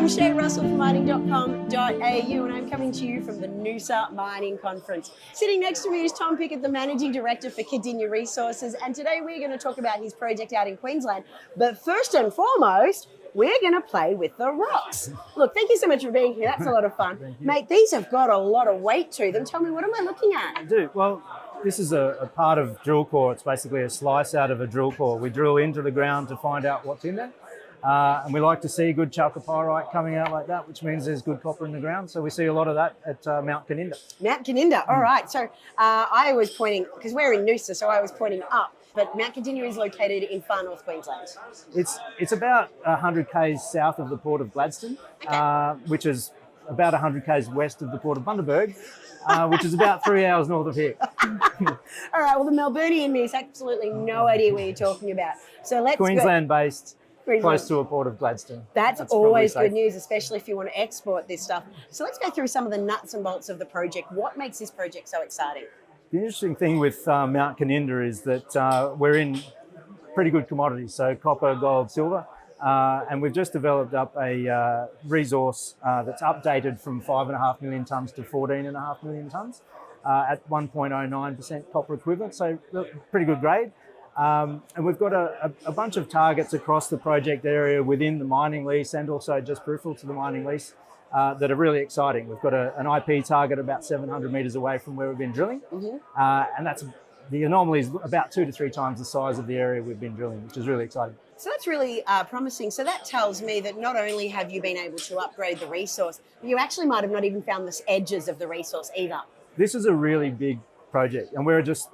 I'm Shae Russell from mining.com.au and I'm coming to you from the Noosa Mining Conference. Sitting next to me is Tom Pickett, the Managing Director for Cannindah Resources, and today we're going to talk about his project out in Queensland. But first and foremost, we're going to play with the rocks. Look, thank you so much for being here. That's a lot of fun. Mate, these have got a lot of weight to them. Tell me, what am I looking at? I do. Well, this is a part of drill core. It's basically a slice out of a drill core. We drill into the ground to find out what's in there. And we like to see good chalcopyrite coming out like that, which means there's good copper in the ground. So we see a lot of that at Mount Cannindah. Mount Cannindah, all right. So I was pointing, because we're in Noosa, so I was pointing up. But Mount Cannindah is located in far north Queensland. It's about 100 k's south of the port of Gladstone, which is about 100 k's west of the port of Bundaberg, which is about 3 hours north of here. All right, well, the Melburnian me has absolutely no idea what you're talking about. So let's Queensland-based, close to a port of Gladstone. That's always good news, especially if you want to export this stuff. So let's go through some of the nuts and bolts of the project. What makes this project so exciting? The interesting thing with Mount Cannindah is that we're in pretty good commodities, so copper, gold, silver, and we've just developed up a resource that's updated from 5.5 million tonnes to 14.5 million tonnes at 1.09% copper equivalent, so pretty good grade. And we've got a bunch of targets across the project area within the mining lease and also just peripheral to the mining lease that are really exciting. We've got an IP target about 700 metres away from where we've been drilling. And that's the anomaly is about 2 to 3 times the size of the area we've been drilling, which is really exciting. So that's really promising. So that tells me that not only have you been able to upgrade the resource, but you actually might have not even found the edges of the resource either. This is a really big project, and we're just,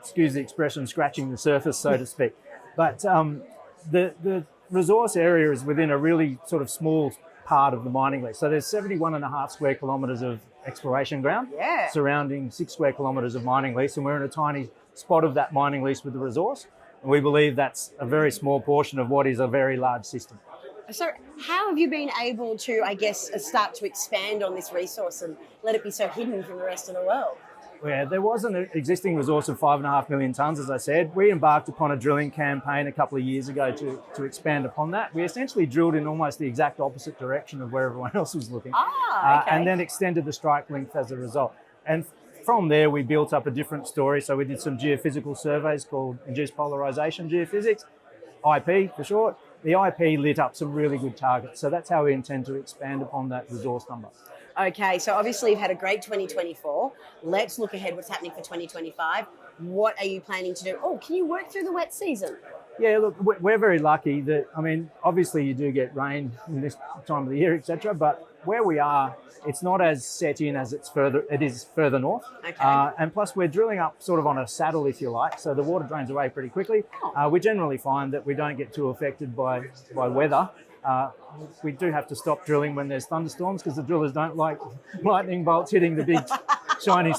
excuse the expression, scratching the surface, so to speak. But the resource area is within a really sort of small part of the mining lease. So there's 71.5 square kilometres of exploration ground surrounding 6 square kilometres of mining lease, and we're in a tiny spot of that mining lease with the resource. And we believe that's a very small portion of what is a very large system. So how have you been able to, I guess, start to expand on this resource and let it be so hidden from the rest of the world? Yeah, there was an existing resource of 5.5 million tonnes, as I said. We embarked upon a drilling campaign a couple of years ago to expand upon that. We essentially drilled in almost the exact opposite direction of where everyone else was looking. And then extended the strike length as a result. And from there, we built up a different story. So we did some geophysical surveys called induced polarisation geophysics, IP for short. The IP lit up some really good targets. So that's how we intend to expand upon that resource number. Okay, so obviously you've had a great 2024. Let's look ahead what's happening for 2025. What are you planning to do? Oh, can you work through the wet season? Yeah, look, we're very lucky that, I mean, obviously you do get rain in this time of the year, etc. But where we are, it's not as set in as it is further north. Okay. And plus we're drilling up sort of on a saddle, if you like. So the water drains away pretty quickly. We generally find that we don't get too affected by weather. We do have to stop drilling when there's thunderstorms because the drillers don't like lightning bolts hitting the big shiny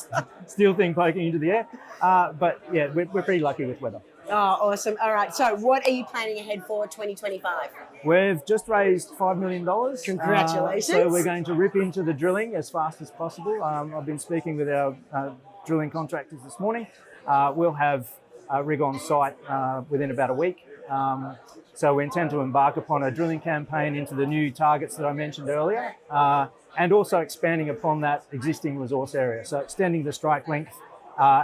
steel thing poking into the air. But yeah, we're pretty lucky with weather. Oh, awesome. All right. So what are you planning ahead for 2025? We've just raised $5 million. Congratulations. So we're going to rip into the drilling as fast as possible. I've been speaking with our drilling contractors this morning. We'll have a rig on site within about a week. So we intend to embark upon a drilling campaign into the new targets that I mentioned earlier, and also expanding upon that existing resource area. So extending the strike length.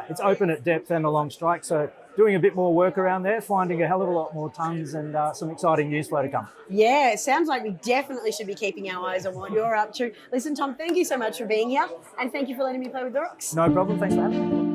It's open at depth and along strike, so doing a bit more work around there, finding a hell of a lot more tonnes and some exciting news flow to come. Yeah, it sounds like we definitely should be keeping our eyes on what you're up to. Listen, Tom, thank you so much for being here, and thank you for letting me play with the rocks. No problem, thanks for having me.